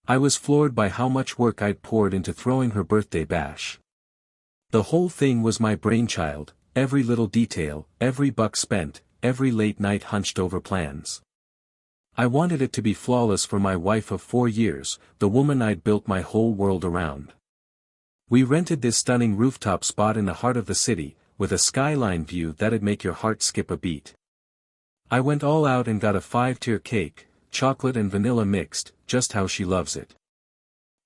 I was floored by how much work I'd poured into throwing her birthday bash. The whole thing was my brainchild, every little detail, every buck spent, every late night hunched over plans. I wanted it to be flawless for my wife of 4 years, the woman I'd built my whole world around. We rented this stunning rooftop spot in the heart of the city, with a skyline view that'd make your heart skip a beat. I went all out and got a 5-tier cake, chocolate and vanilla mixed, just how she loves it.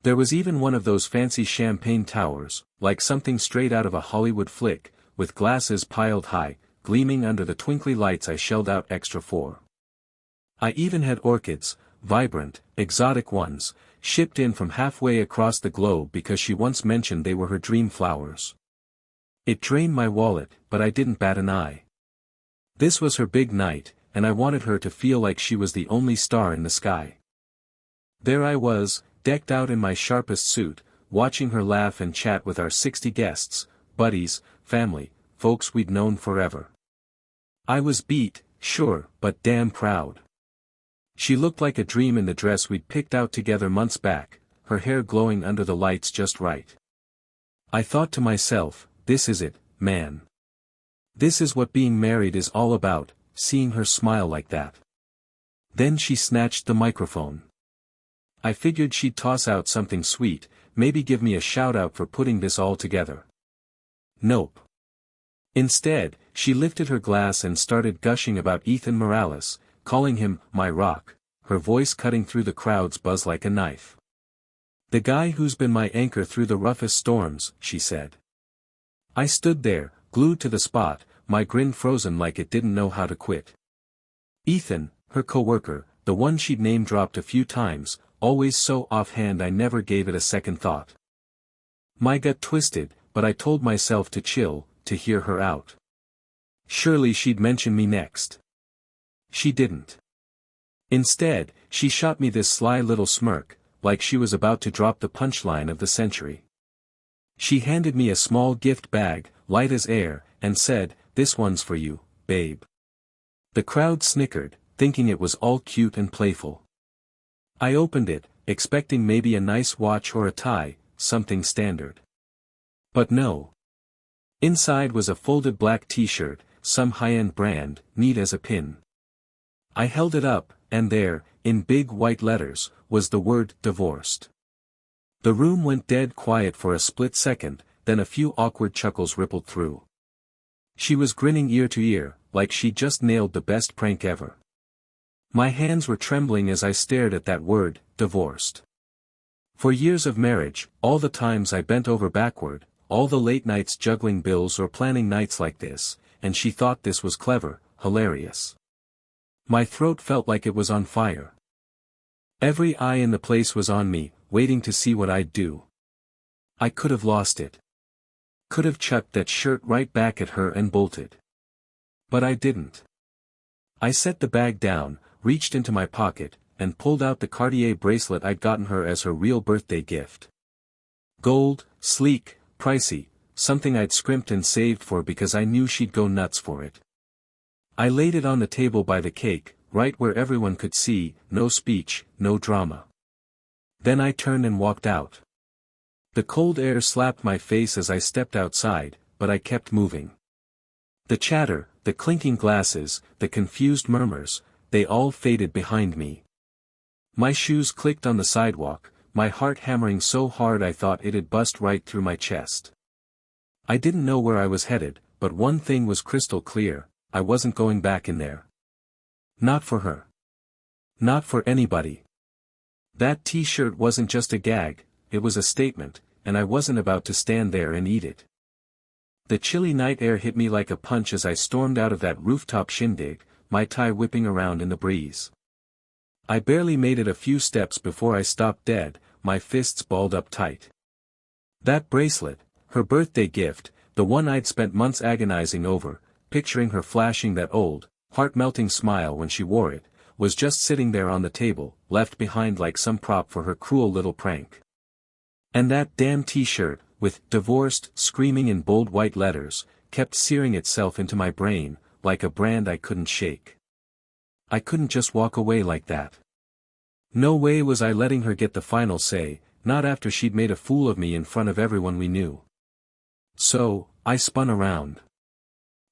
There was even one of those fancy champagne towers, like something straight out of a Hollywood flick, with glasses piled high, gleaming under the twinkly lights I shelled out extra for. I even had orchids, vibrant, exotic ones, shipped in from halfway across the globe because she once mentioned they were her dream flowers. It drained my wallet, but I didn't bat an eye. This was her big night, and I wanted her to feel like she was the only star in the sky. There I was, decked out in my sharpest suit, watching her laugh and chat with our 60 guests, buddies, family, folks we'd known forever. I was beat, sure, but damn proud. She looked like a dream in the dress we'd picked out together months back, her hair glowing under the lights just right. I thought to myself, this is it, man. This is what being married is all about, seeing her smile like that. Then she snatched the microphone. I figured she'd toss out something sweet, maybe give me a shout-out for putting this all together. Nope. Instead, she lifted her glass and started gushing about Ethan Morales, calling him, my rock, her voice cutting through the crowd's buzz like a knife. The guy who's been my anchor through the roughest storms, she said. I stood there, glued to the spot, my grin frozen like it didn't know how to quit. Ethan, her coworker, the one she'd name-dropped a few times, always so offhand I never gave it a second thought. My gut twisted, but I told myself to chill, to hear her out. Surely she'd mention me next. She didn't. Instead, she shot me this sly little smirk, like she was about to drop the punchline of the century. She handed me a small gift bag, light as air, and said, "This one's for you, babe." The crowd snickered, thinking it was all cute and playful. I opened it, expecting maybe a nice watch or a tie, something standard. But no. Inside was a folded black t-shirt, some high-end brand, neat as a pin. I held it up, and there, in big white letters, was the word divorced. The room went dead quiet for a split second, then a few awkward chuckles rippled through. She was grinning ear to ear, like she'd just nailed the best prank ever. My hands were trembling as I stared at that word, divorced. For years of marriage, all the times I bent over backward, all the late nights juggling bills or planning nights like this, and she thought this was clever, hilarious. My throat felt like it was on fire. Every eye in the place was on me, waiting to see what I'd do. I could have lost it. Could have chucked that shirt right back at her and bolted. But I didn't. I set the bag down, reached into my pocket, and pulled out the Cartier bracelet I'd gotten her as her real birthday gift. Gold, sleek, pricey, something I'd scrimped and saved for because I knew she'd go nuts for it. I laid it on the table by the cake, right where everyone could see, no speech, no drama. Then I turned and walked out. The cold air slapped my face as I stepped outside, but I kept moving. The chatter, the clinking glasses, the confused murmurs, they all faded behind me. My shoes clicked on the sidewalk, my heart hammering so hard I thought it'd bust right through my chest. I didn't know where I was headed, but one thing was crystal clear, I wasn't going back in there. Not for her. Not for anybody. That t-shirt wasn't just a gag, it was a statement, and I wasn't about to stand there and eat it. The chilly night air hit me like a punch as I stormed out of that rooftop shindig, my tie whipping around in the breeze. I barely made it a few steps before I stopped dead, my fists balled up tight. That bracelet, her birthday gift, the one I'd spent months agonizing over, picturing her flashing that old, heart-melting smile when she wore it, was just sitting there on the table, left behind like some prop for her cruel little prank. And that damn t-shirt, with "divorced" screaming in bold white letters, kept searing itself into my brain, like a brand I couldn't shake. I couldn't just walk away like that. No way was I letting her get the final say, not after she'd made a fool of me in front of everyone we knew. So, I spun around.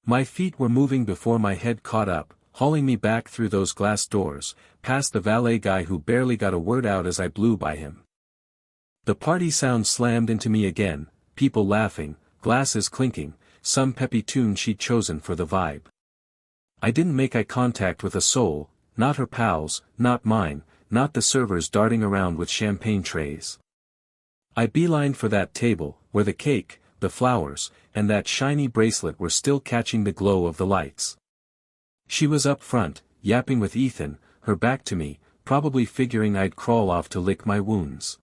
My feet were moving before my head caught up, hauling me back through those glass doors, past the valet guy who barely got a word out as I blew by him. The party sound slammed into me again, people laughing, glasses clinking, some peppy tune she'd chosen for the vibe. I didn't make eye contact with a soul, not her pals, not mine, not the servers darting around with champagne trays. I beelined for that table, where the cake, the flowers, and that shiny bracelet were still catching the glow of the lights. She was up front, yapping with Ethan, her back to me, probably figuring I'd crawl off to lick my wounds.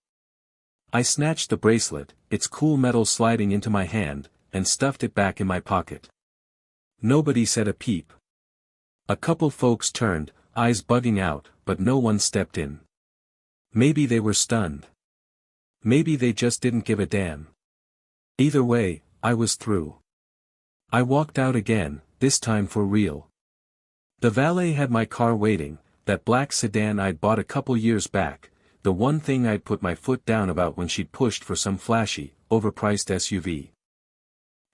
I snatched the bracelet, its cool metal sliding into my hand, and stuffed it back in my pocket. Nobody said a peep. A couple folks turned, eyes bugging out, but no one stepped in. Maybe they were stunned. Maybe they just didn't give a damn. Either way, I was through. I walked out again, this time for real. The valet had my car waiting, that black sedan I'd bought a couple years back, the one thing I'd put my foot down about when she'd pushed for some flashy, overpriced SUV.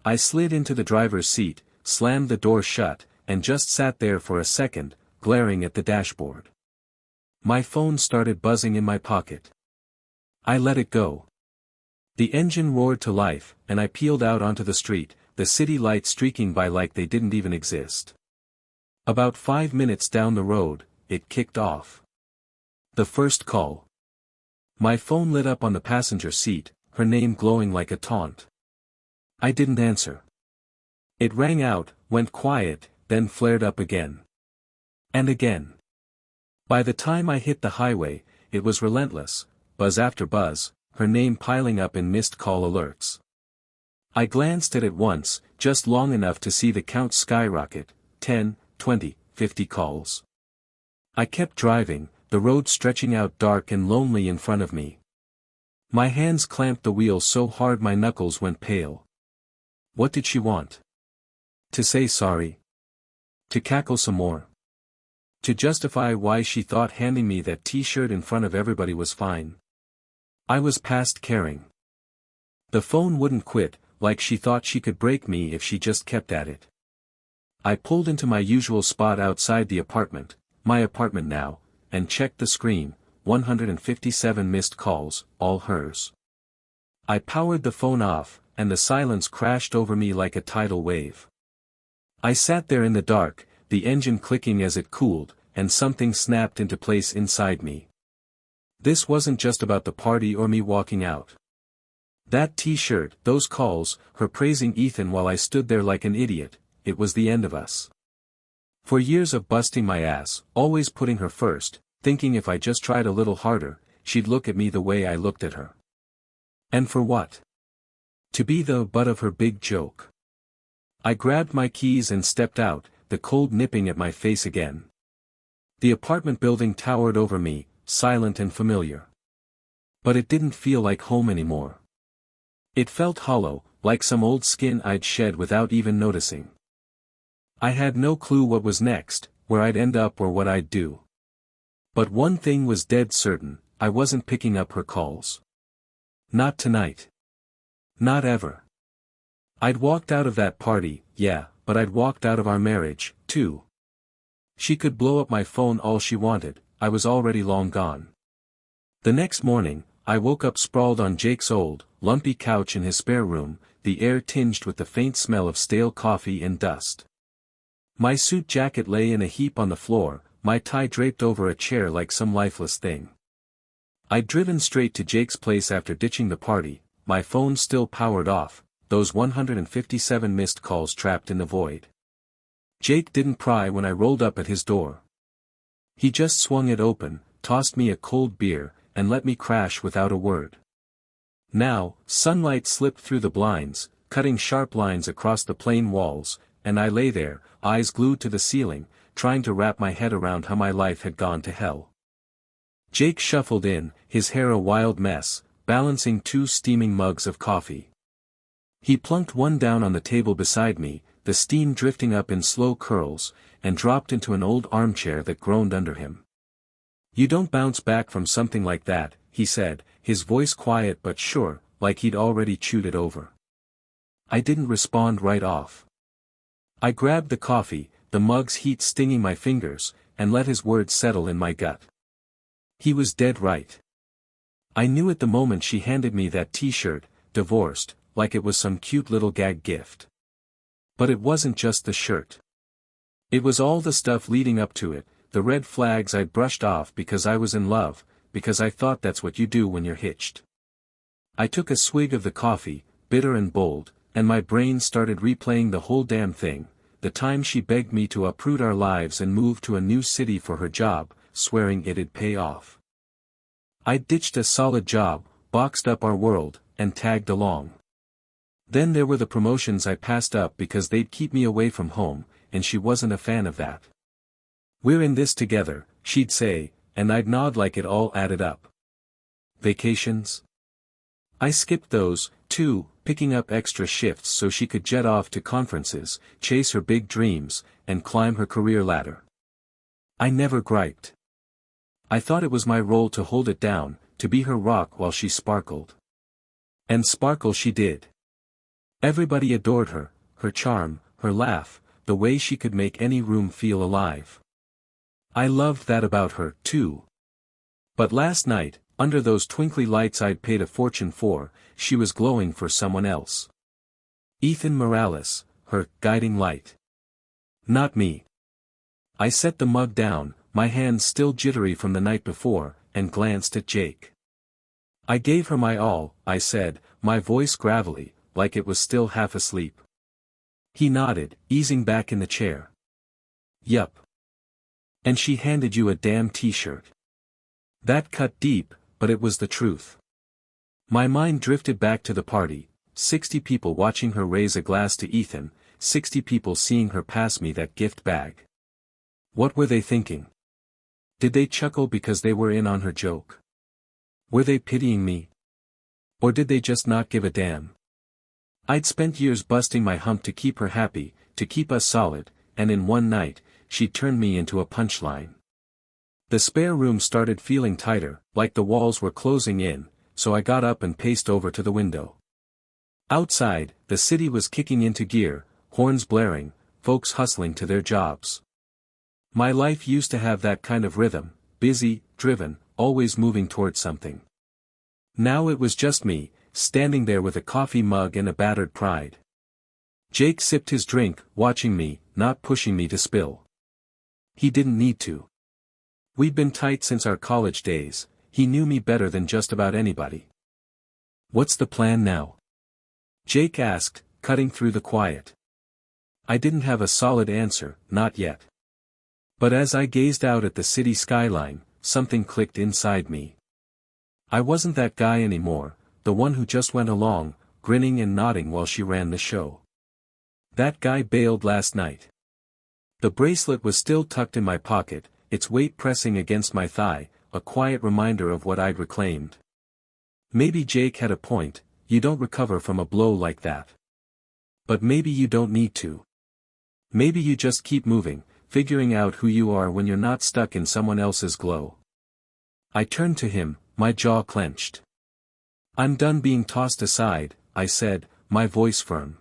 I slid into the driver's seat, slammed the door shut, and just sat there for a second, glaring at the dashboard. My phone started buzzing in my pocket. I let it go. The engine roared to life, and I peeled out onto the street, the city lights streaking by like they didn't even exist. About 5 minutes down the road, it kicked off. The first call. My phone lit up on the passenger seat, her name glowing like a taunt. I didn't answer. It rang out, went quiet, then flared up again. And again. By the time I hit the highway, it was relentless, buzz after buzz, her name piling up in missed call alerts. I glanced at it once, just long enough to see the count skyrocket, 10, 20, 50 calls. I kept driving, the road stretching out dark and lonely in front of me. My hands clamped the wheel so hard my knuckles went pale. What did she want? To say sorry? To cackle some more? To justify why she thought handing me that t-shirt in front of everybody was fine? I was past caring. The phone wouldn't quit, like she thought she could break me if she just kept at it. I pulled into my usual spot outside the apartment, my apartment now, and checked the screen, 157 missed calls, all hers. I powered the phone off, and the silence crashed over me like a tidal wave. I sat there in the dark, the engine clicking as it cooled, and something snapped into place inside me. This wasn't just about the party or me walking out. That t-shirt, those calls, her praising Ethan while I stood there like an idiot, it was the end of us. For years of busting my ass, always putting her first, thinking if I just tried a little harder, she'd look at me the way I looked at her. And for what? To be the butt of her big joke. I grabbed my keys and stepped out, the cold nipping at my face again. The apartment building towered over me, silent and familiar. But it didn't feel like home anymore. It felt hollow, like some old skin I'd shed without even noticing. I had no clue what was next, where I'd end up or what I'd do. But one thing was dead certain, I wasn't picking up her calls. Not tonight. Not ever. I'd walked out of that party, yeah, but I'd walked out of our marriage, too. She could blow up my phone all she wanted, I was already long gone. The next morning, I woke up sprawled on Jake's old, lumpy couch in his spare room, the air tinged with the faint smell of stale coffee and dust. My suit jacket lay in a heap on the floor, my tie draped over a chair like some lifeless thing. I'd driven straight to Jake's place after ditching the party, my phone still powered off, those 157 missed calls trapped in the void. Jake didn't pry when I rolled up at his door. He just swung it open, tossed me a cold beer, and let me crash without a word. Now, sunlight slipped through the blinds, cutting sharp lines across the plain walls, and I lay there, eyes glued to the ceiling, trying to wrap my head around how my life had gone to hell. Jake shuffled in, his hair a wild mess, balancing 2 steaming mugs of coffee. He plunked one down on the table beside me, the steam drifting up in slow curls, and dropped into an old armchair that groaned under him. You don't bounce back from something like that, he said, his voice quiet but sure, like he'd already chewed it over. I didn't respond right off. I grabbed the coffee, the mug's heat stinging my fingers, and let his words settle in my gut. He was dead right. I knew at the moment she handed me that t-shirt, divorced, like it was some cute little gag gift. But it wasn't just the shirt. It was all the stuff leading up to it, the red flags I'd brushed off because I was in love, because I thought that's what you do when you're hitched. I took a swig of the coffee, bitter and bold, and my brain started replaying the whole damn thing, the time she begged me to uproot our lives and move to a new city for her job, swearing it'd pay off. I'd ditched a solid job, boxed up our world, and tagged along. Then there were the promotions I passed up because they'd keep me away from home, and she wasn't a fan of that. We're in this together, she'd say, and I'd nod like it all added up. Vacations? I skipped those, too, picking up extra shifts so she could jet off to conferences, chase her big dreams, and climb her career ladder. I never griped. I thought it was my role to hold it down, to be her rock while she sparkled. And sparkle she did. Everybody adored her, her charm, her laugh, the way she could make any room feel alive. I loved that about her, too. But last night, under those twinkly lights I'd paid a fortune for, she was glowing for someone else. Ethan Morales, her guiding light. Not me. I set the mug down, my hands still jittery from the night before, and glanced at Jake. I gave her my all, I said, my voice gravelly, like it was still half asleep. He nodded, easing back in the chair. Yup. And she handed you a damn t-shirt. That cut deep, but it was the truth. My mind drifted back to the party, 60 people watching her raise a glass to Ethan, 60 people seeing her pass me that gift bag. What were they thinking? Did they chuckle because they were in on her joke? Were they pitying me? Or did they just not give a damn? I'd spent years busting my hump to keep her happy, to keep us solid, and in one night, she turned me into a punchline. The spare room started feeling tighter, like the walls were closing in, so I got up and paced over to the window. Outside, the city was kicking into gear, horns blaring, folks hustling to their jobs. My life used to have that kind of rhythm, busy, driven, always moving towards something. Now it was just me, standing there with a coffee mug and a battered pride. Jake sipped his drink, watching me, not pushing me to spill. He didn't need to. We'd been tight since our college days, he knew me better than just about anybody. What's the plan now? Jake asked, cutting through the quiet. I didn't have a solid answer, not yet. But as I gazed out at the city skyline, something clicked inside me. I wasn't that guy anymore, the one who just went along, grinning and nodding while she ran the show. That guy bailed last night. The bracelet was still tucked in my pocket, its weight pressing against my thigh, a quiet reminder of what I'd reclaimed. Maybe Jake had a point, you don't recover from a blow like that. But maybe you don't need to. Maybe you just keep moving, figuring out who you are when you're not stuck in someone else's glow. I turned to him, my jaw clenched. I'm done being tossed aside, I said, my voice firm.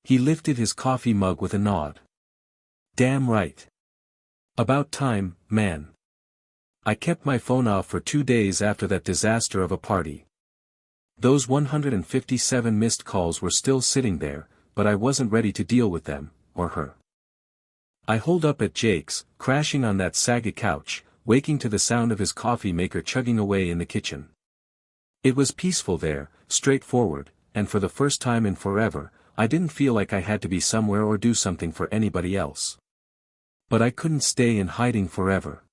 He lifted his coffee mug with a nod. Damn right. About time, man. I kept my phone off for 2 days after that disaster of a party. Those 157 missed calls were still sitting there, but I wasn't ready to deal with them, or her. I holed up at Jake's, crashing on that saggy couch, waking to the sound of his coffee maker chugging away in the kitchen. It was peaceful there, straightforward, and for the first time in forever, I didn't feel like I had to be somewhere or do something for anybody else. But I couldn't stay in hiding forever.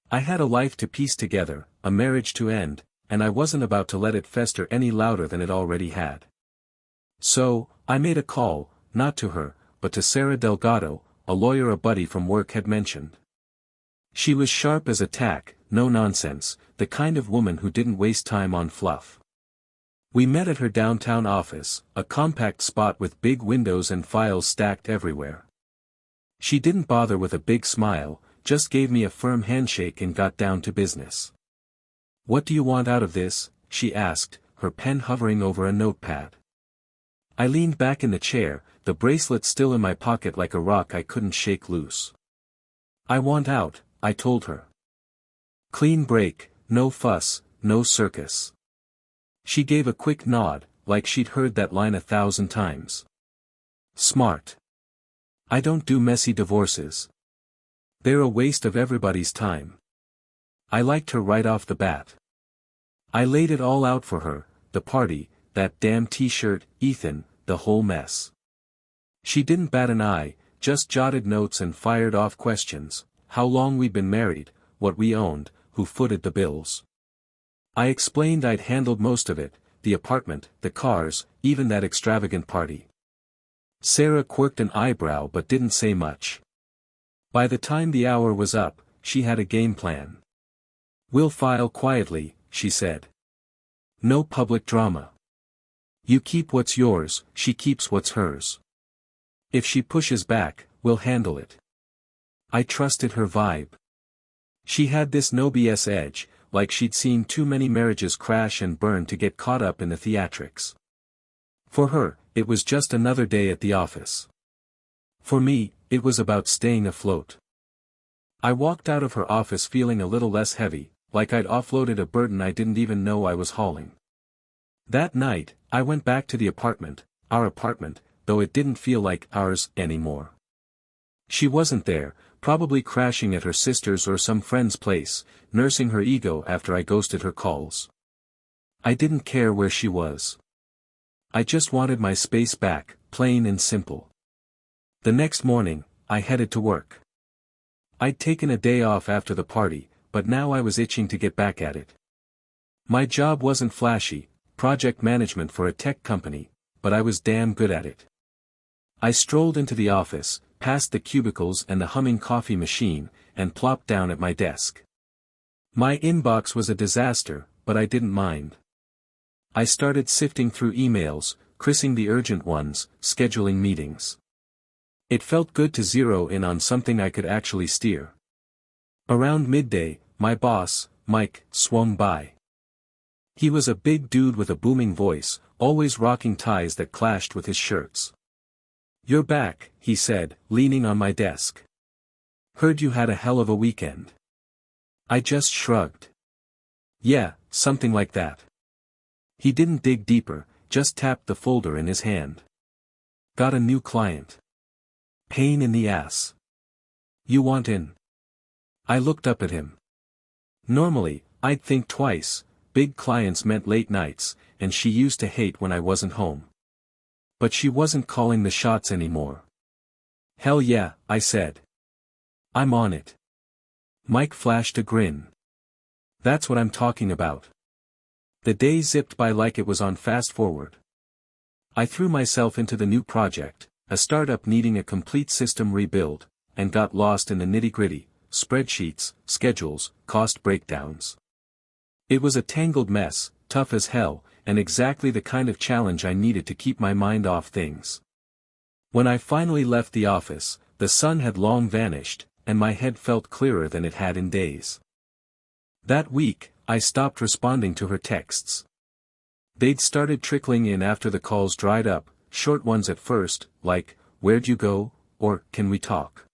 I had a life to piece together, a marriage to end, and I wasn't about to let it fester any louder than it already had. So, I made a call, not to her, but to Sarah Delgado, a lawyer a buddy from work had mentioned. She was sharp as a tack, no nonsense, the kind of woman who didn't waste time on fluff. We met at her downtown office, a compact spot with big windows and files stacked everywhere. She didn't bother with a big smile, just gave me a firm handshake and got down to business. "What do you want out of this?" she asked, her pen hovering over a notepad. I leaned back in the chair, the bracelet still in my pocket like a rock I couldn't shake loose. "I want out," I told her. "Clean break, no fuss, no circus." She gave a quick nod, like she'd heard that line 1,000 times. "Smart. I don't do messy divorces. They're a waste of everybody's time." I liked her right off the bat. I laid it all out for her, the party, that damn t-shirt, Ethan, the whole mess. She didn't bat an eye, just jotted notes and fired off questions: how long we'd been married, what we owned, who footed the bills. I explained I'd handled most of it, the apartment, the cars, even that extravagant party. Sarah quirked an eyebrow but didn't say much. By the time the hour was up, she had a game plan. "We'll file quietly," she said. "No public drama. You keep what's yours, she keeps what's hers. If she pushes back, we'll handle it." I trusted her vibe. She had this no BS edge, like she'd seen too many marriages crash and burn to get caught up in the theatrics. For her, it was just another day at the office. For me, it was about staying afloat. I walked out of her office feeling a little less heavy, like I'd offloaded a burden I didn't even know I was hauling. That night, I went back to the apartment, our apartment, though it didn't feel like ours anymore. She wasn't there, probably crashing at her sister's or some friend's place, nursing her ego after I ghosted her calls. I didn't care where she was. I just wanted my space back, plain and simple. The next morning, I headed to work. I'd taken a day off after the party, but now I was itching to get back at it. My job wasn't flashy, project management for a tech company, but I was damn good at it. I strolled into the office, past the cubicles and the humming coffee machine, and plopped down at my desk. My inbox was a disaster, but I didn't mind. I started sifting through emails, crissing the urgent ones, scheduling meetings. It felt good to zero in on something I could actually steer. Around midday, my boss, Mike, swung by. He was a big dude with a booming voice, always rocking ties that clashed with his shirts. "You're back," he said, leaning on my desk. "Heard you had a hell of a weekend." I just shrugged. "Yeah, something like that." He didn't dig deeper, just tapped the folder in his hand. "Got a new client. Pain in the ass. You want in?" I looked up at him. Normally, I'd think twice. Big clients meant late nights, and she used to hate when I wasn't home. But she wasn't calling the shots anymore. "Hell yeah," I said. "I'm on it." Mike flashed a grin. "That's what I'm talking about." The day zipped by like it was on fast forward. I threw myself into the new project, a startup needing a complete system rebuild, and got lost in the nitty-gritty, spreadsheets, schedules, cost breakdowns. It was a tangled mess, tough as hell, and exactly the kind of challenge I needed to keep my mind off things. When I finally left the office, the sun had long vanished, and my head felt clearer than it had in days. That week, I stopped responding to her texts. They'd started trickling in after the calls dried up, short ones at first, like, "Where'd you go?" or "Can we talk?"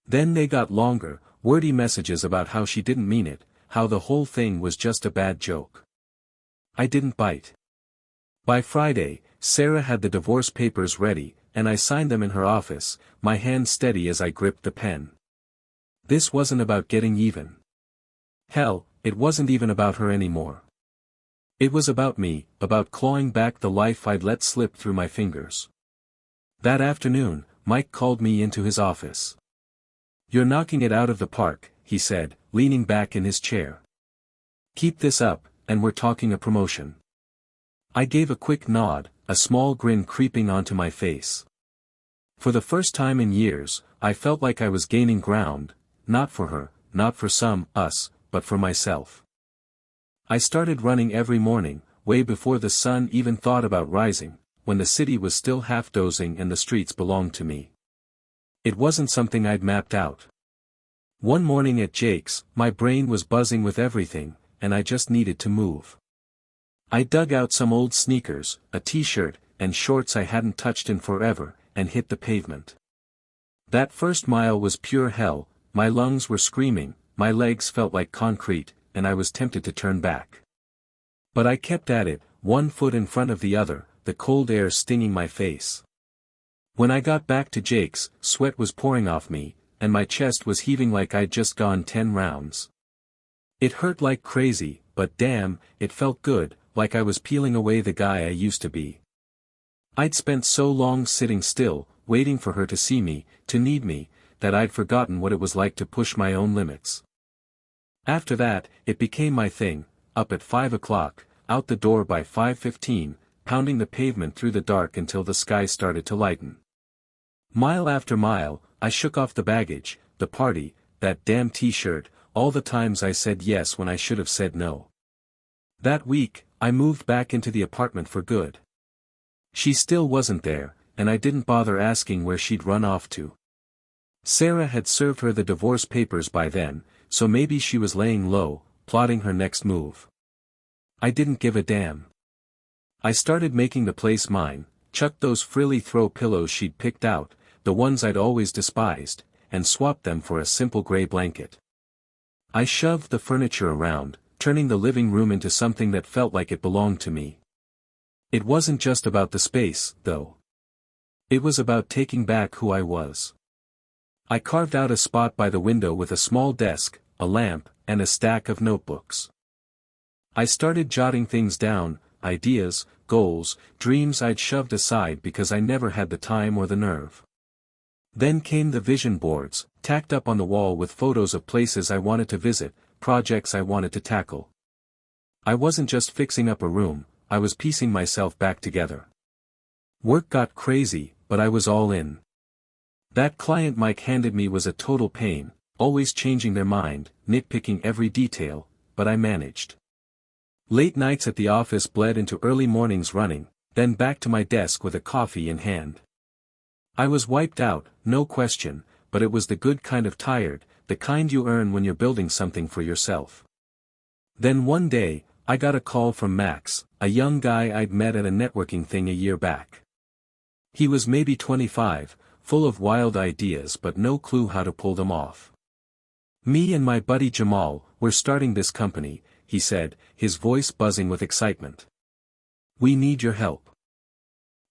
Then they got longer, wordy messages about how she didn't mean it, how the whole thing was just a bad joke. I didn't bite. By Friday, Sarah had the divorce papers ready, and I signed them in her office, my hand steady as I gripped the pen. This wasn't about getting even. Hell, it wasn't even about her anymore. It was about me, about clawing back the life I'd let slip through my fingers. That afternoon, Mike called me into his office. "You're knocking it out of the park," he said, leaning back in his chair. "Keep this up, and we're talking a promotion." I gave a quick nod, a small grin creeping onto my face. For the first time in years, I felt like I was gaining ground, not for her, not for us, but for myself. I started running every morning, way before the sun even thought about rising, when the city was still half dozing and the streets belonged to me. It wasn't something I'd mapped out. One morning at Jake's, my brain was buzzing with everything, and I just needed to move. I dug out some old sneakers, a t-shirt, and shorts I hadn't touched in forever, and hit the pavement. That first mile was pure hell, my lungs were screaming, my legs felt like concrete, and I was tempted to turn back. But I kept at it, one foot in front of the other, the cold air stinging my face. When I got back to Jake's, sweat was pouring off me, and my chest was heaving like I'd just gone 10 rounds. It hurt like crazy, but damn, it felt good, like I was peeling away the guy I used to be. I'd spent so long sitting still, waiting for her to see me, to need me, that I'd forgotten what it was like to push my own limits. After that, it became my thing, up at 5 o'clock, out the door by 5:15, pounding the pavement through the dark until the sky started to lighten. Mile after mile, I shook off the baggage, the party, that damn t-shirt, all the times I said yes when I should have said no. That week, I moved back into the apartment for good. She still wasn't there, and I didn't bother asking where she'd run off to. Sarah had served her the divorce papers by then, so maybe she was laying low, plotting her next move. I didn't give a damn. I started making the place mine, chucked those frilly throw pillows she'd picked out, the ones I'd always despised, and swapped them for a simple gray blanket. I shoved the furniture around, turning the living room into something that felt like it belonged to me. It wasn't just about the space, though. It was about taking back who I was. I carved out a spot by the window with a small desk, a lamp, and a stack of notebooks. I started jotting things down, ideas, goals, dreams I'd shoved aside because I never had the time or the nerve. Then came the vision boards, tacked up on the wall with photos of places I wanted to visit, projects I wanted to tackle. I wasn't just fixing up a room, I was piecing myself back together. Work got crazy, but I was all in. That client Mike handed me was a total pain, always changing their mind, nitpicking every detail, but I managed. Late nights at the office bled into early mornings running, then back to my desk with a coffee in hand. I was wiped out, no question, but it was the good kind of tired, the kind you earn when you're building something for yourself. Then one day, I got a call from Max, a young guy I'd met at a networking thing a year back. He was maybe 25, full of wild ideas but no clue how to pull them off. Me and my buddy Jamal, we're starting this company, he said, his voice buzzing with excitement. We need your help.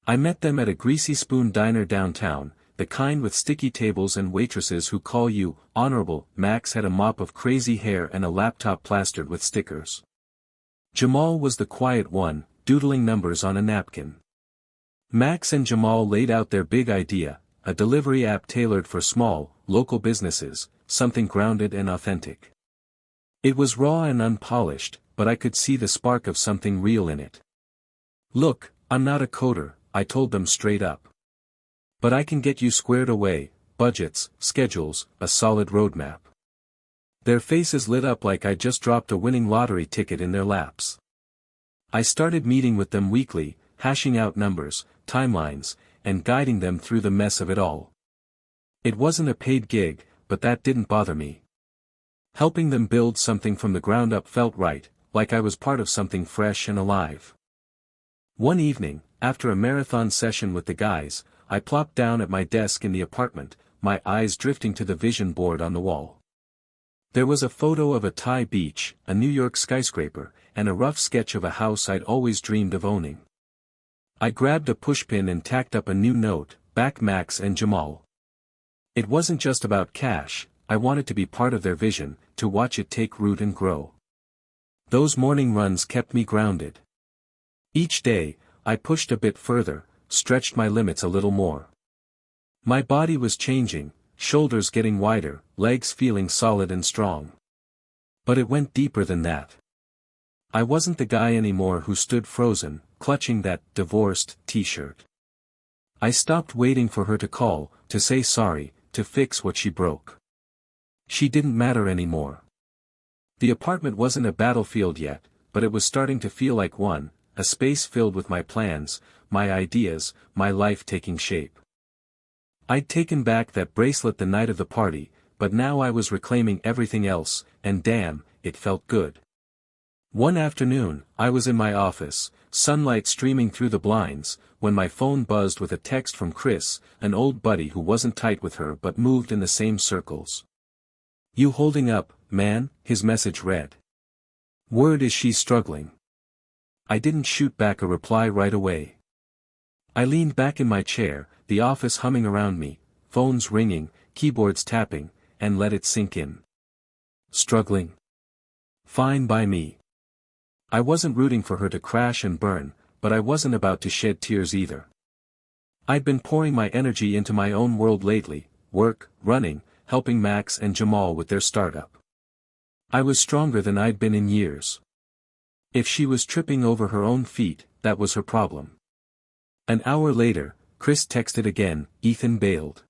I met them at a Greasy Spoon diner downtown, the kind with sticky tables and waitresses who call you, Honorable. Max had a mop of crazy hair and a laptop plastered with stickers. Jamal was the quiet one, doodling numbers on a napkin. Max and Jamal laid out their big idea, a delivery app tailored for small, local businesses, something grounded and authentic. It was raw and unpolished, but I could see the spark of something real in it. Look, I'm not a coder, I told them straight up. But I can get you squared away, budgets, schedules, a solid roadmap. Their faces lit up like I just dropped a winning lottery ticket in their laps. I started meeting with them weekly, hashing out numbers, timelines, and guiding them through the mess of it all. It wasn't a paid gig, but that didn't bother me. Helping them build something from the ground up felt right, like I was part of something fresh and alive. One evening, after a marathon session with the guys, I plopped down at my desk in the apartment, my eyes drifting to the vision board on the wall. There was a photo of a Thai beach, a New York skyscraper, and a rough sketch of a house I'd always dreamed of owning. I grabbed a pushpin and tacked up a new note, back Max and Jamal. It wasn't just about cash, I wanted to be part of their vision, to watch it take root and grow. Those morning runs kept me grounded. Each day, I pushed a bit further, stretched my limits a little more. My body was changing, shoulders getting wider, legs feeling solid and strong. But it went deeper than that. I wasn't the guy anymore who stood frozen, clutching that divorced t-shirt. I stopped waiting for her to call, to say sorry, to fix what she broke. She didn't matter anymore. The apartment wasn't a battlefield yet, but it was starting to feel like one, a space filled with my plans, my ideas, my life taking shape. I'd taken back that bracelet the night of the party, but now I was reclaiming everything else, and damn, it felt good. One afternoon, I was in my office, sunlight streaming through the blinds, when my phone buzzed with a text from Chris, an old buddy who wasn't tight with her but moved in the same circles. "You holding up, man?" his message read. "Word is she's struggling." I didn't shoot back a reply right away. I leaned back in my chair, the office humming around me, phones ringing, keyboards tapping, and let it sink in. Struggling? Fine by me. I wasn't rooting for her to crash and burn, but I wasn't about to shed tears either. I'd been pouring my energy into my own world lately, work, running, helping Max and Jamal with their startup. I was stronger than I'd been in years. If she was tripping over her own feet, that was her problem. An hour later, Chris texted again, "Ethan bailed.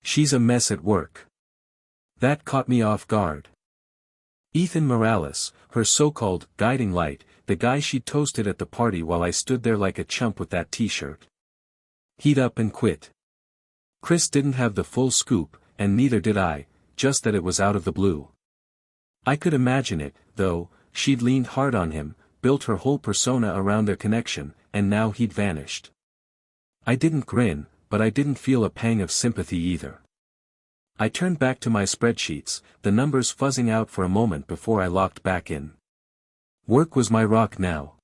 She's a mess at work." That caught me off guard. Ethan Morales, her so-called guiding light, the guy she'd toasted at the party while I stood there like a chump with that t-shirt. He'd up and quit. Chris didn't have the full scoop, and neither did I, just that it was out of the blue. I could imagine it, though. She'd leaned hard on him, built her whole persona around their connection, and now he'd vanished. I didn't grin, but I didn't feel a pang of sympathy either. I turned back to my spreadsheets, the numbers fuzzing out for a moment before I locked back in. Work was my rock now.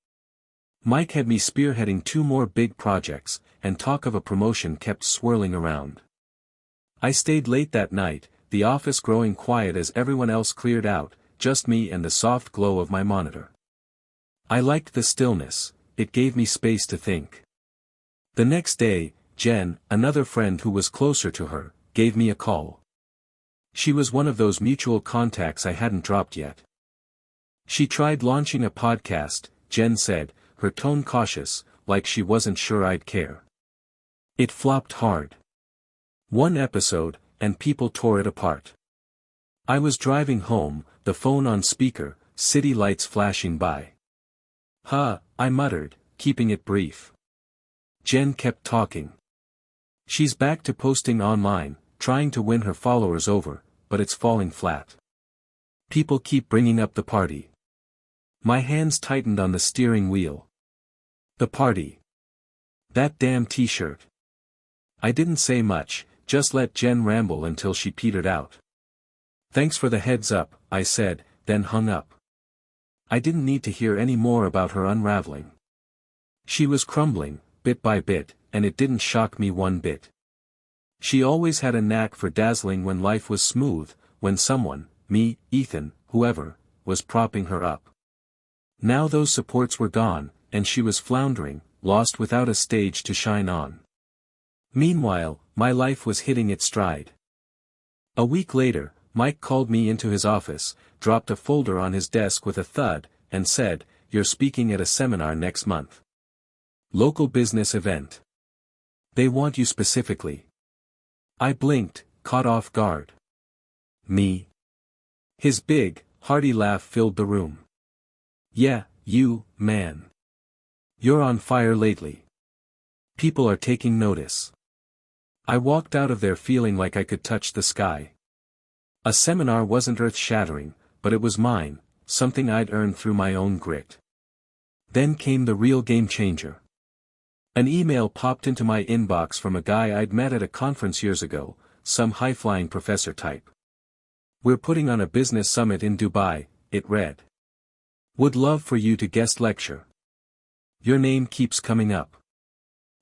Mike had me spearheading 2 more big projects, and talk of a promotion kept swirling around. I stayed late that night, the office growing quiet as everyone else cleared out, just me and the soft glow of my monitor. I liked the stillness, it gave me space to think. The next day, Jen, another friend who was closer to her, gave me a call. She was one of those mutual contacts I hadn't dropped yet. She tried launching a podcast, Jen said, her tone cautious, like she wasn't sure I'd care. It flopped hard. 1 episode, and people tore it apart. I was driving home, the phone on speaker, city lights flashing by. "Huh," I muttered, keeping it brief. Jen kept talking. "She's back to posting online, trying to win her followers over, but it's falling flat. People keep bringing up the party." My hands tightened on the steering wheel. The party. That damn t-shirt. I didn't say much, just let Jen ramble until she petered out. "Thanks for the heads up," I said, then hung up. I didn't need to hear any more about her unraveling. She was crumbling, bit by bit, and it didn't shock me one bit. She always had a knack for dazzling when life was smooth, when someone, me, Ethan, whoever, was propping her up. Now those supports were gone, and she was floundering, lost without a stage to shine on. Meanwhile, my life was hitting its stride. A week later, Mike called me into his office, dropped a folder on his desk with a thud, and said, "You're speaking at a seminar next month. Local business event. They want you specifically." I blinked, caught off guard. "Me?" His big, hearty laugh filled the room. "Yeah, you, man. You're on fire lately. People are taking notice." I walked out of there feeling like I could touch the sky. A seminar wasn't earth-shattering, but it was mine, something I'd earned through my own grit. Then came the real game-changer. An email popped into my inbox from a guy I'd met at a conference years ago, some high-flying professor type. "We're putting on a business summit in Dubai," it read. "Would love for you to guest lecture. Your name keeps coming up."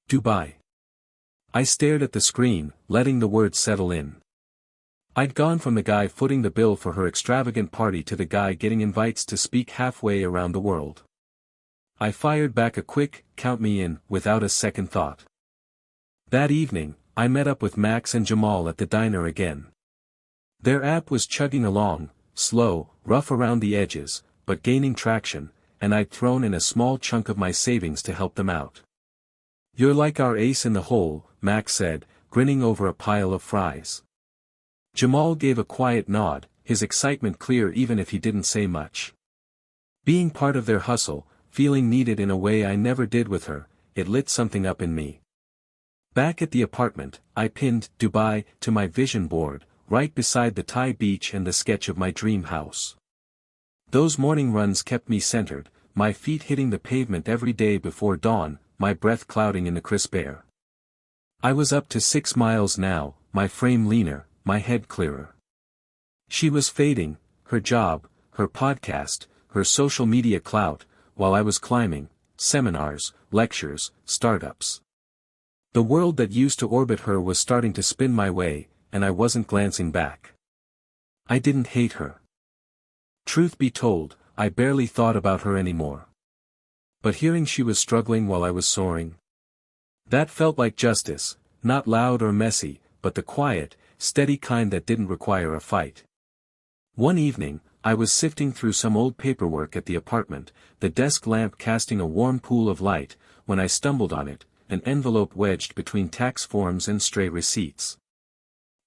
Dubai. I stared at the screen, letting the words settle in. I'd gone from the guy footing the bill for her extravagant party to the guy getting invites to speak halfway around the world. I fired back a quick, "count me in," without a second thought. That evening, I met up with Max and Jamal at the diner again. Their app was chugging along, slow, rough around the edges, but gaining traction, and I'd thrown in a small chunk of my savings to help them out. "You're like our ace in the hole," Max said, grinning over a pile of fries. Jamal gave a quiet nod, his excitement clear even if he didn't say much. Being part of their hustle, feeling needed in a way I never did with her, it lit something up in me. Back at the apartment, I pinned "Dubai" to my vision board, right beside the Thai beach and the sketch of my dream house. Those morning runs kept me centered, my feet hitting the pavement every day before dawn, my breath clouding in the crisp air. I was up to 6 miles now, my frame leaner, my head clearer. She was fading, her job, her podcast, her social media clout, while I was climbing, seminars, lectures, startups. The world that used to orbit her was starting to spin my way, and I wasn't glancing back. I didn't hate her. Truth be told, I barely thought about her anymore. But hearing she was struggling while I was soaring, that felt like justice, not loud or messy, but the quiet, steady kind that didn't require a fight. One evening, I was sifting through some old paperwork at the apartment, the desk lamp casting a warm pool of light, when I stumbled on it, an envelope wedged between tax forms and stray receipts.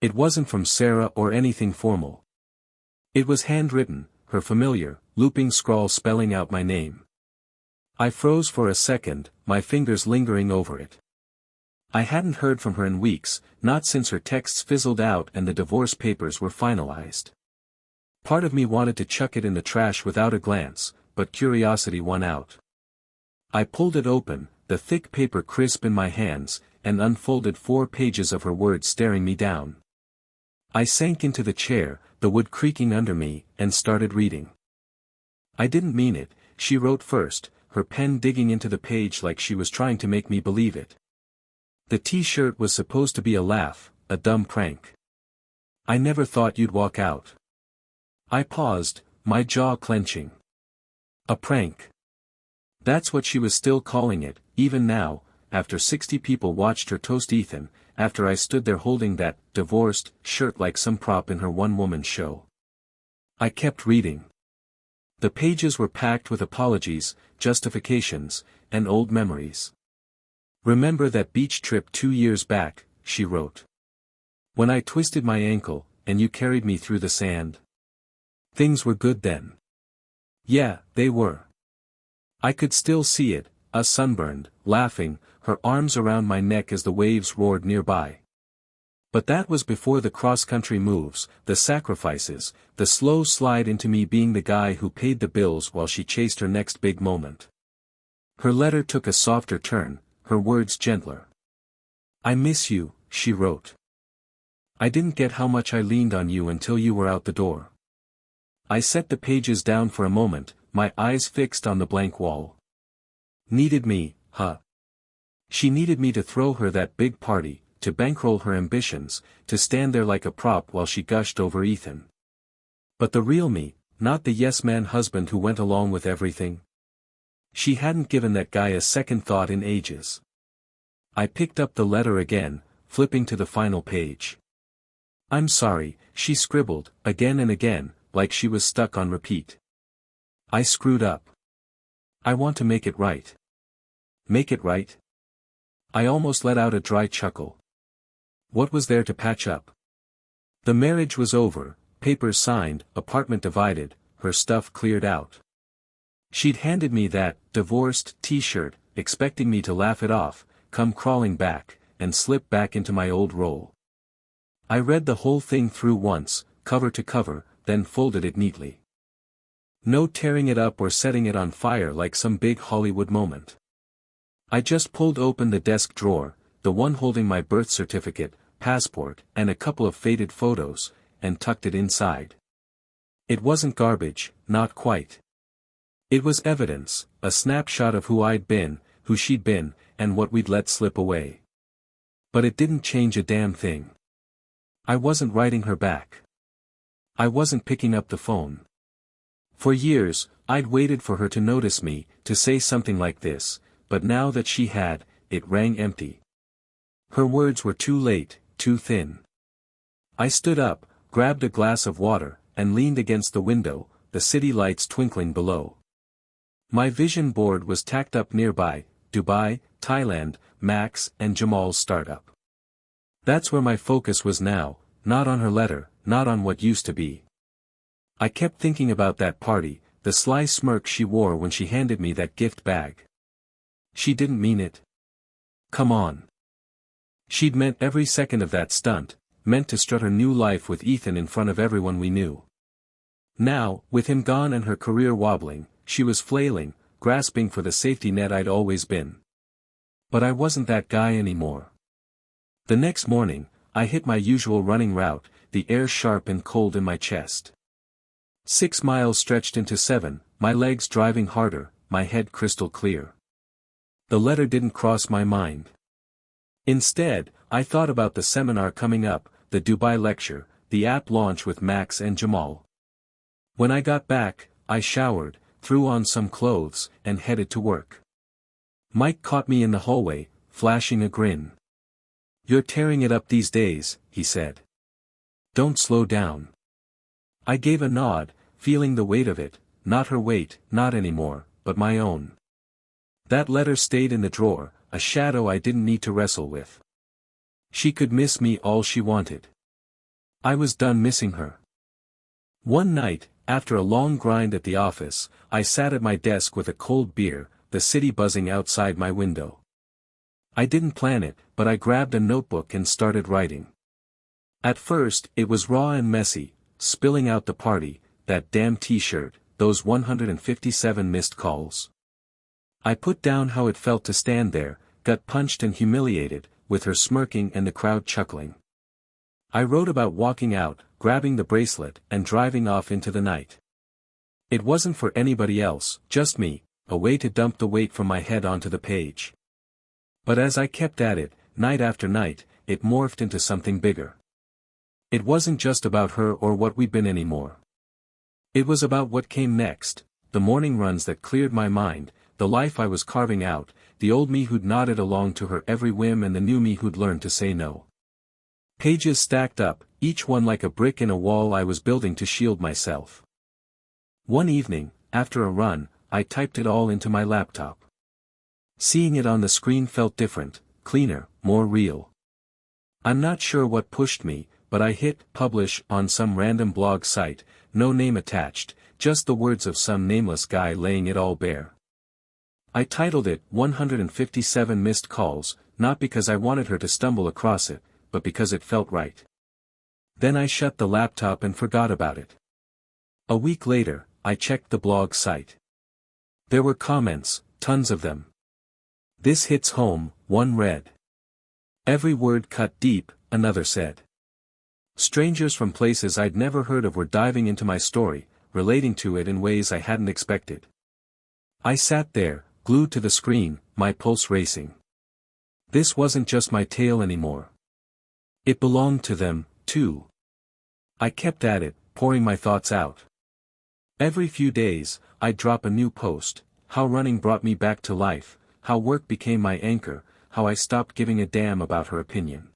It wasn't from Sarah or anything formal. It was handwritten, her familiar, looping scrawl spelling out my name. I froze for a second, my fingers lingering over it. I hadn't heard from her in weeks, not since her texts fizzled out and the divorce papers were finalized. Part of me wanted to chuck it in the trash without a glance, but curiosity won out. I pulled it open, the thick paper crisp in my hands, and unfolded 4 pages of her words staring me down. I sank into the chair, the wood creaking under me, and started reading. I didn't mean it, she wrote first, her pen digging into the page like she was trying to make me believe it. The t-shirt was supposed to be a laugh, a dumb prank. I never thought you'd walk out. I paused, my jaw clenching. A prank. That's what she was still calling it, even now, after 60 people watched her toast Ethan, after I stood there holding that divorced shirt like some prop in her one-woman show. I kept reading. The pages were packed with apologies, justifications, and old memories. Remember that beach trip 2 years back, she wrote. When I twisted my ankle, and you carried me through the sand. Things were good then. Yeah, they were. I could still see it, us sunburned, laughing, her arms around my neck as the waves roared nearby. But that was before the cross-country moves, the sacrifices, the slow slide into me being the guy who paid the bills while she chased her next big moment. Her letter took a softer turn, her words gentler. I miss you, she wrote. I didn't get how much I leaned on you until you were out the door. I set the pages down for a moment, my eyes fixed on the blank wall. Needed me, huh? She needed me to throw her that big party, to bankroll her ambitions, to stand there like a prop while she gushed over Ethan. But the real me, not the yes-man husband who went along with everything. She hadn't given that guy a second thought in ages. I picked up the letter again, flipping to the final page. I'm sorry, she scribbled, again and again, like she was stuck on repeat. I screwed up. I want to make it right. Make it right? I almost let out a dry chuckle. What was there to patch up? The marriage was over, papers signed, apartment divided, her stuff cleared out. She'd handed me that divorced t-shirt, expecting me to laugh it off, come crawling back, and slip back into my old role. I read the whole thing through once, cover to cover, then folded it neatly. No tearing it up or setting it on fire like some big Hollywood moment. I just pulled open the desk drawer, the one holding my birth certificate, passport, and a couple of faded photos, and tucked it inside. It wasn't garbage, not quite. It was evidence, a snapshot of who I'd been, who she'd been, and what we'd let slip away. But it didn't change a damn thing. I wasn't writing her back. I wasn't picking up the phone. For years, I'd waited for her to notice me, to say something like this, but now that she had, it rang empty. Her words were too late, too thin. I stood up, grabbed a glass of water, and leaned against the window, the city lights twinkling below. My vision board was tacked up nearby, Dubai, Thailand, Max and Jamal's startup. That's where my focus was now, not on her letter, not on what used to be. I kept thinking about that party, the sly smirk she wore when she handed me that gift bag. She didn't mean it. Come on. She'd meant every second of that stunt, meant to strut her new life with Ethan in front of everyone we knew. Now, with him gone and her career wobbling, she was flailing, grasping for the safety net I'd always been. But I wasn't that guy anymore. The next morning, I hit my usual running route, the air sharp and cold in my chest. 6 miles stretched into 7, my legs driving harder, my head crystal clear. The letter didn't cross my mind. Instead, I thought about the seminar coming up, the Dubai lecture, the app launch with Max and Jamal. When I got back, I showered, threw on some clothes, and headed to work. Mike caught me in the hallway, flashing a grin. "You're tearing it up these days," he said. "Don't slow down." I gave a nod, feeling the weight of it, not her weight, not anymore, but my own. That letter stayed in the drawer, a shadow I didn't need to wrestle with. She could miss me all she wanted. I was done missing her. One night, after a long grind at the office, I sat at my desk with a cold beer, the city buzzing outside my window. I didn't plan it, but I grabbed a notebook and started writing. At first, it was raw and messy, spilling out the party, that damn t-shirt, those 157 missed calls. I put down how it felt to stand there, gut punched and humiliated, with her smirking and the crowd chuckling. I wrote about walking out, grabbing the bracelet, and driving off into the night. It wasn't for anybody else, just me, a way to dump the weight from my head onto the page. But as I kept at it, night after night, it morphed into something bigger. It wasn't just about her or what we'd been anymore. It was about what came next, the morning runs that cleared my mind, the life I was carving out, the old me who'd nodded along to her every whim and the new me who'd learned to say no. Pages stacked up, each one like a brick in a wall I was building to shield myself. One evening, after a run, I typed it all into my laptop. Seeing it on the screen felt different, cleaner, more real. I'm not sure what pushed me, but I hit publish on some random blog site, no name attached, just the words of some nameless guy laying it all bare. I titled it 157 Missed Calls, not because I wanted her to stumble across it, but because it felt right. Then I shut the laptop and forgot about it. A week later, I checked the blog site. There were comments, tons of them. "This hits home," one read. "Every word cut deep," another said. Strangers from places I'd never heard of were diving into my story, relating to it in ways I hadn't expected. I sat there, glued to the screen, my pulse racing. This wasn't just my tale anymore. It belonged to them, too. I kept at it, pouring my thoughts out. Every few days, I'd drop a new post, how running brought me back to life, how work became my anchor, how I stopped giving a damn about her opinion.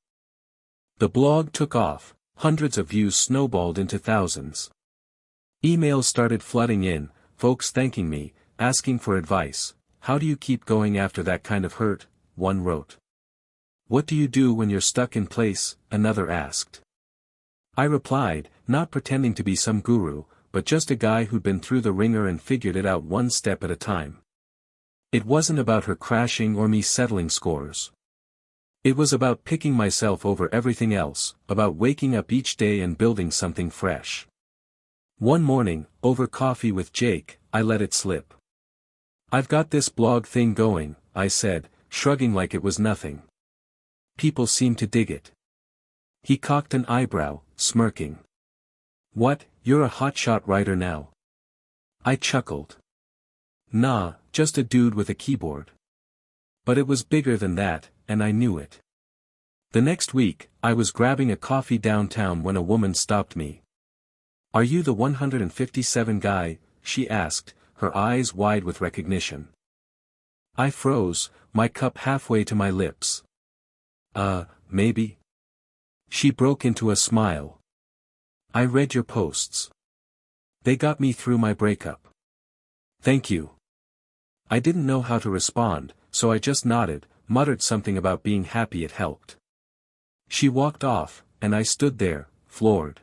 The blog took off, hundreds of views snowballed into thousands. Emails started flooding in, folks thanking me, asking for advice. "How do you keep going after that kind of hurt?" one wrote. "What do you do when you're stuck in place?" another asked. I replied, not pretending to be some guru, but just a guy who'd been through the ringer and figured it out one step at a time. It wasn't about her crashing or me settling scores. It was about picking myself over everything else, about waking up each day and building something fresh. One morning, over coffee with Jake, I let it slip. "I've got this blog thing going," I said, shrugging like it was nothing. "People seem to dig it." He cocked an eyebrow, smirking. "What, you're a hotshot writer now?" I chuckled. "Nah, just a dude with a keyboard." But it was bigger than that, and I knew it. The next week, I was grabbing a coffee downtown when a woman stopped me. "Are you the 157 guy?" she asked, her eyes wide with recognition. I froze, my cup halfway to my lips. Maybe." She broke into a smile. "I read your posts. They got me through my breakup." "Thank you." I didn't know how to respond, so I just nodded, muttered something about being happy it helped. She walked off, and I stood there, floored.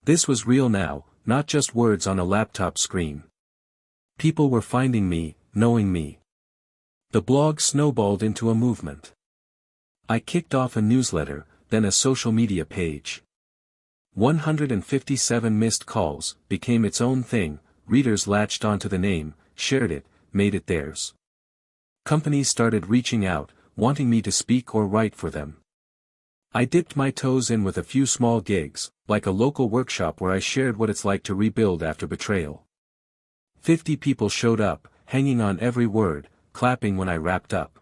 This was real now, not just words on a laptop screen. People were finding me, knowing me. The blog snowballed into a movement. I kicked off a newsletter, then a social media page. 157 missed calls, became its own thing, readers latched onto the name, shared it, made it theirs. Companies started reaching out, wanting me to speak or write for them. I dipped my toes in with a few small gigs, like a local workshop where I shared what it's like to rebuild after betrayal. 50 people showed up, hanging on every word, clapping when I wrapped up.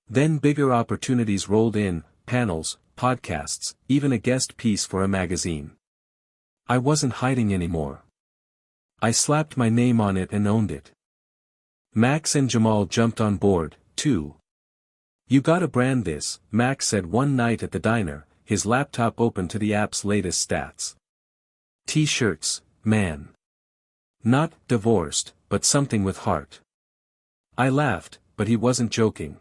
Then bigger opportunities rolled in, panels, podcasts, even a guest piece for a magazine. I wasn't hiding anymore. I slapped my name on it and owned it. Max and Jamal jumped on board, too. "You gotta brand this," Max said one night at the diner, his laptop open to the app's latest stats. "T-shirts, man. Not divorced, but something with heart." I laughed, but he wasn't joking.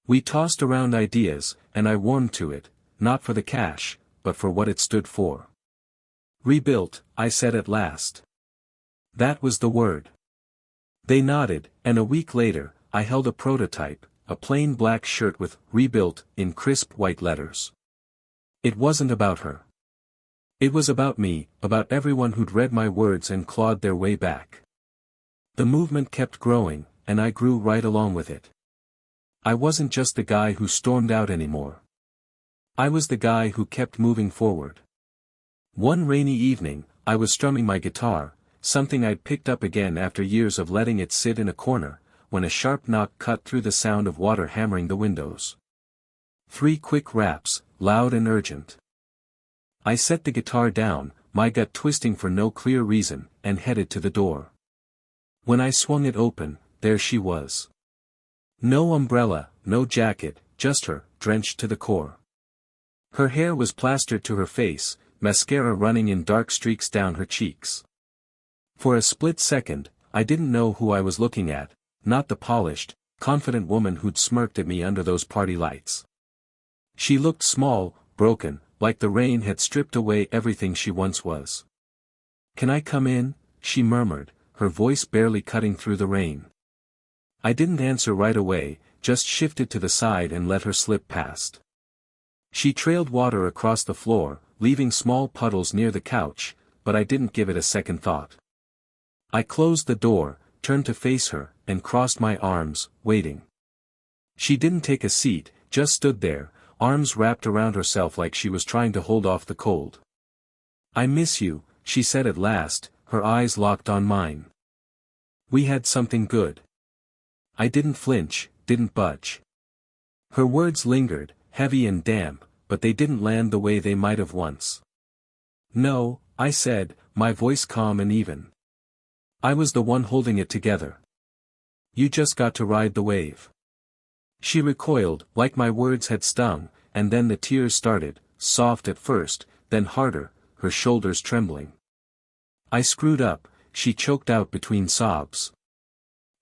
We tossed around ideas, and I warmed to it, not for the cash, but for what it stood for. "Rebuilt," I said at last. That was the word. They nodded, and a week later, I held a prototype, a plain black shirt with "Rebuilt" in crisp white letters. It wasn't about her. It was about me, about everyone who'd read my words and clawed their way back. The movement kept growing, and I grew right along with it. I wasn't just the guy who stormed out anymore. I was the guy who kept moving forward. One rainy evening, I was strumming my guitar, something I'd picked up again after years of letting it sit in a corner, when a sharp knock cut through the sound of water hammering the windows. 3 quick raps, loud and urgent. I set the guitar down, my gut twisting for no clear reason, and headed to the door. When I swung it open, there she was. No umbrella, no jacket, just her, drenched to the core. Her hair was plastered to her face, mascara running in dark streaks down her cheeks. For a split second, I didn't know who I was looking at, not the polished, confident woman who'd smirked at me under those party lights. She looked small, broken, like the rain had stripped away everything she once was. "Can I come in?" she murmured, her voice barely cutting through the rain. I didn't answer right away, just shifted to the side and let her slip past. She trailed water across the floor, leaving small puddles near the couch, but I didn't give it a second thought. I closed the door, turned to face her, and crossed my arms, waiting. She didn't take a seat, just stood there, arms wrapped around herself like she was trying to hold off the cold. "I miss you," she said at last, her eyes locked on mine. "We had something good." I didn't flinch, didn't budge. Her words lingered, heavy and damp, but they didn't land the way they might have once. "No," I said, my voice calm and even. "I was the one holding it together. You just got to ride the wave." She recoiled, like my words had stung, and then the tears started, soft at first, then harder, her shoulders trembling. "I screwed up," she choked out between sobs.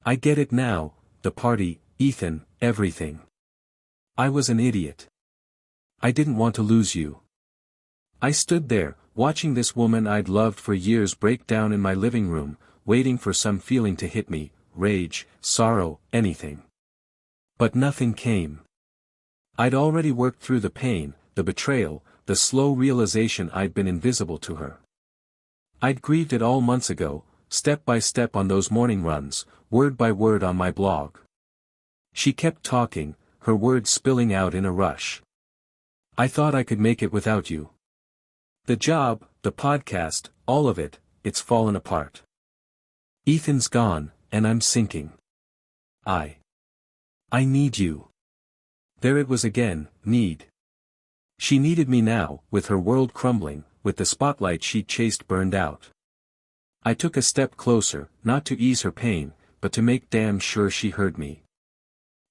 "I get it now, the party, Ethan, everything. I was an idiot. I didn't want to lose you." I stood there, watching this woman I'd loved for years break down in my living room, waiting for some feeling to hit me, rage, sorrow, anything. But nothing came. I'd already worked through the pain, the betrayal, the slow realization I'd been invisible to her. I'd grieved it all months ago, step by step on those morning runs, word by word on my blog. She kept talking, her words spilling out in a rush. "I thought I could make it without you. The job, the podcast, all of it, it's fallen apart. Ethan's gone, and I'm sinking. I need you." There it was again, need. She needed me now, with her world crumbling, with the spotlight she'd chased burned out. I took a step closer, not to ease her pain, but to make damn sure she heard me.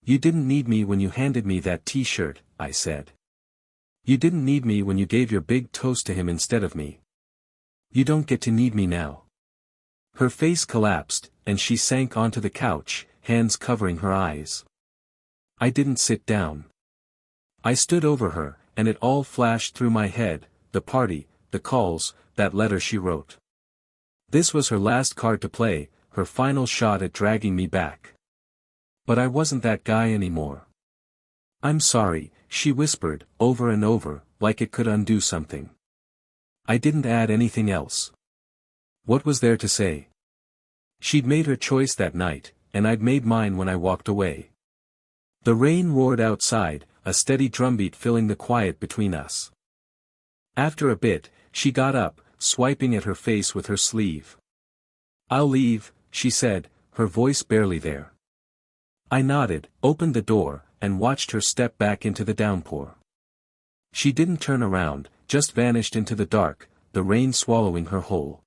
"You didn't need me when you handed me that T-shirt," I said. "You didn't need me when you gave your big toast to him instead of me. You don't get to need me now." Her face collapsed, and she sank onto the couch, hands covering her eyes. I didn't sit down. I stood over her, and it all flashed through my head, the party, the calls, that letter she wrote. This was her last card to play, her final shot at dragging me back. But I wasn't that guy anymore. I'm sorry, she whispered, over and over, like it could undo something. I didn't add anything else. What was there to say? She'd made her choice that night, and I'd made mine when I walked away. The rain roared outside, a steady drumbeat filling the quiet between us. After a bit, she got up, swiping at her face with her sleeve. I'll leave, she said, her voice barely there. I nodded, opened the door, and watched her step back into the downpour. She didn't turn around, just vanished into the dark, the rain swallowing her whole.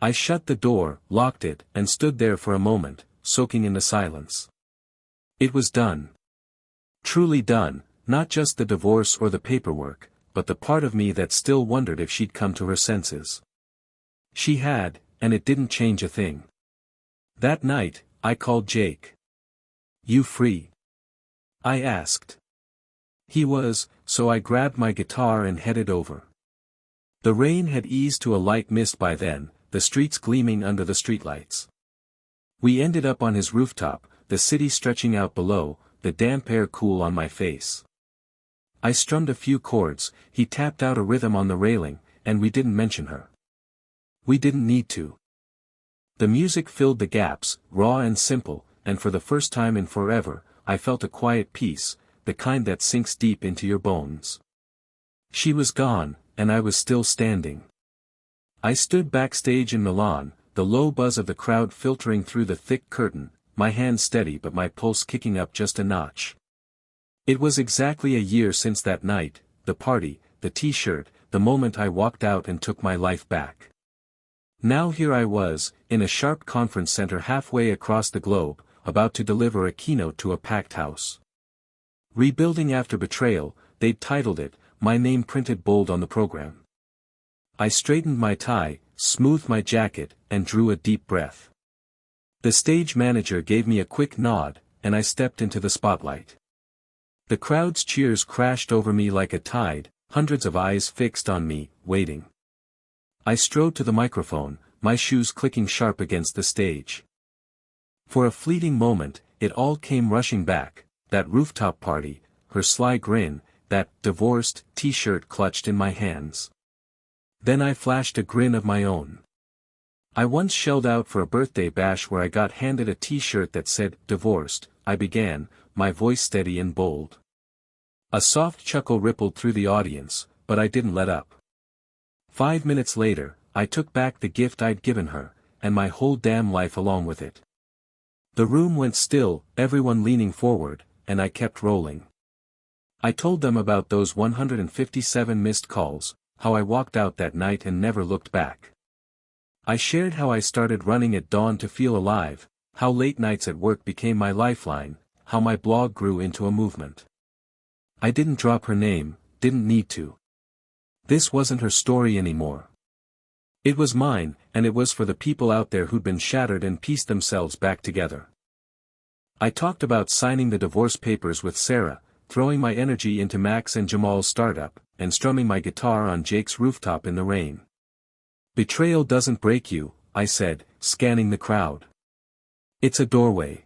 I shut the door, locked it, and stood there for a moment, soaking in the silence. It was done. Truly done, not just the divorce or the paperwork, but the part of me that still wondered if she'd come to her senses. She had, and it didn't change a thing. That night, I called Jake. You free? I asked. He was, so I grabbed my guitar and headed over. The rain had eased to a light mist by then, the streets gleaming under the streetlights. We ended up on his rooftop, the city stretching out below, the damp air cool on my face. I strummed a few chords, he tapped out a rhythm on the railing, and we didn't mention her. We didn't need to. The music filled the gaps, raw and simple, and for the first time in forever, I felt a quiet peace, the kind that sinks deep into your bones. She was gone, and I was still standing. I stood backstage in Milan, the low buzz of the crowd filtering through the thick curtain, my hand steady but my pulse kicking up just a notch. It was exactly a year since that night, the party, the t-shirt, the moment I walked out and took my life back. Now here I was, in a sharp conference center halfway across the globe, about to deliver a keynote to a packed house. Rebuilding after betrayal, they'd titled it, my name printed bold on the program. I straightened my tie, smoothed my jacket, and drew a deep breath. The stage manager gave me a quick nod, and I stepped into the spotlight. The crowd's cheers crashed over me like a tide, hundreds of eyes fixed on me, waiting. I strode to the microphone, my shoes clicking sharp against the stage. For a fleeting moment, it all came rushing back, that rooftop party, her sly grin, that divorced t-shirt clutched in my hands. Then I flashed a grin of my own. I once shelled out for a birthday bash where I got handed a t-shirt that said, divorced, I began, my voice steady and bold. A soft chuckle rippled through the audience, but I didn't let up. 5 minutes later, I took back the gift I'd given her, and my whole damn life along with it. The room went still, everyone leaning forward, and I kept rolling. I told them about those 157 missed calls, how I walked out that night and never looked back. I shared how I started running at dawn to feel alive, how late nights at work became my lifeline, how my blog grew into a movement. I didn't drop her name, didn't need to. This wasn't her story anymore. It was mine, and it was for the people out there who'd been shattered and pieced themselves back together. I talked about signing the divorce papers with Sarah, throwing my energy into Max and Jamal's startup, and strumming my guitar on Jake's rooftop in the rain. Betrayal doesn't break you, I said, scanning the crowd. It's a doorway.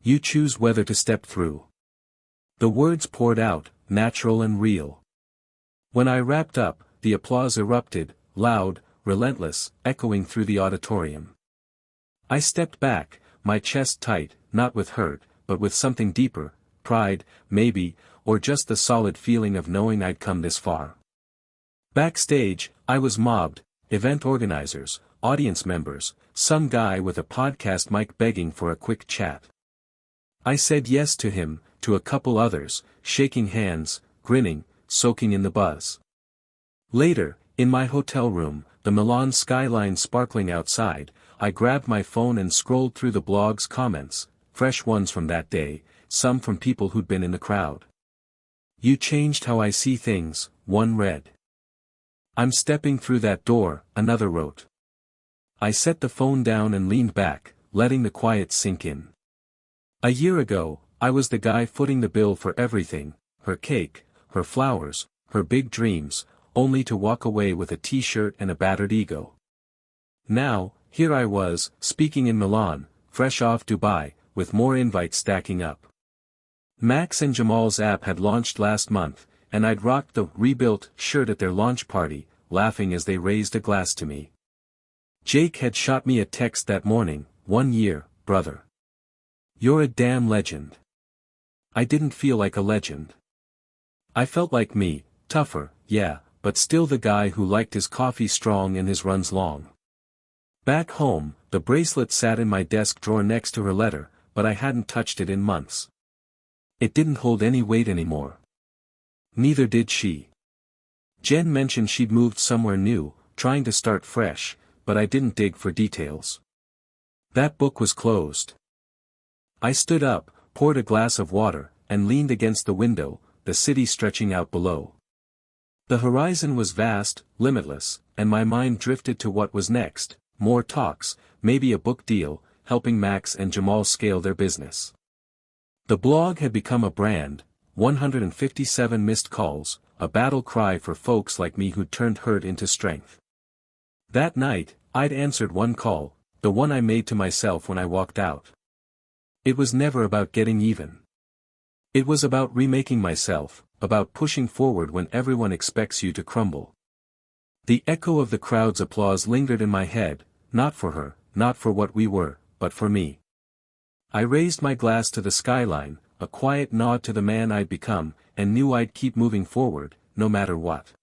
You choose whether to step through. The words poured out, natural and real. When I wrapped up, the applause erupted, loud, relentless, echoing through the auditorium. I stepped back, my chest tight, not with hurt, but with something deeper, pride, maybe, or just the solid feeling of knowing I'd come this far. Backstage, I was mobbed, event organizers, audience members, some guy with a podcast mic begging for a quick chat. I said yes to him, to a couple others, shaking hands, grinning, soaking in the buzz. Later, in my hotel room, the Milan skyline sparkling outside, I grabbed my phone and scrolled through the blog's comments, fresh ones from that day, some from people who'd been in the crowd. You changed how I see things, one read. I'm stepping through that door, another wrote. I set the phone down and leaned back, letting the quiet sink in. A year ago, I was the guy footing the bill for everything, her cake, her flowers, her big dreams, only to walk away with a t-shirt and a battered ego. Now, here I was, speaking in Milan, fresh off Dubai, with more invites stacking up. Max and Jamal's app had launched last month, and I'd rocked the rebuilt shirt at their launch party, laughing as they raised a glass to me. Jake had shot me a text that morning, 1 year, brother. You're a damn legend. I didn't feel like a legend. I felt like me, tougher, yeah, but still the guy who liked his coffee strong and his runs long. Back home, the bracelet sat in my desk drawer next to her letter, but I hadn't touched it in months. It didn't hold any weight anymore. Neither did she. Jen mentioned she'd moved somewhere new, trying to start fresh, but I didn't dig for details. That book was closed. I stood up, poured a glass of water, and leaned against the window, the city stretching out below. The horizon was vast, limitless, and my mind drifted to what was next, more talks, maybe a book deal, helping Max and Jamal scale their business. The blog had become a brand, 157 missed calls, a battle cry for folks like me who'd turned hurt into strength. That night, I'd answered one call, the one I made to myself when I walked out. It was never about getting even. It was about remaking myself, about pushing forward when everyone expects you to crumble. The echo of the crowd's applause lingered in my head, not for her, not for what we were, but for me. I raised my glass to the skyline, a quiet nod to the man I'd become, and knew I'd keep moving forward, no matter what.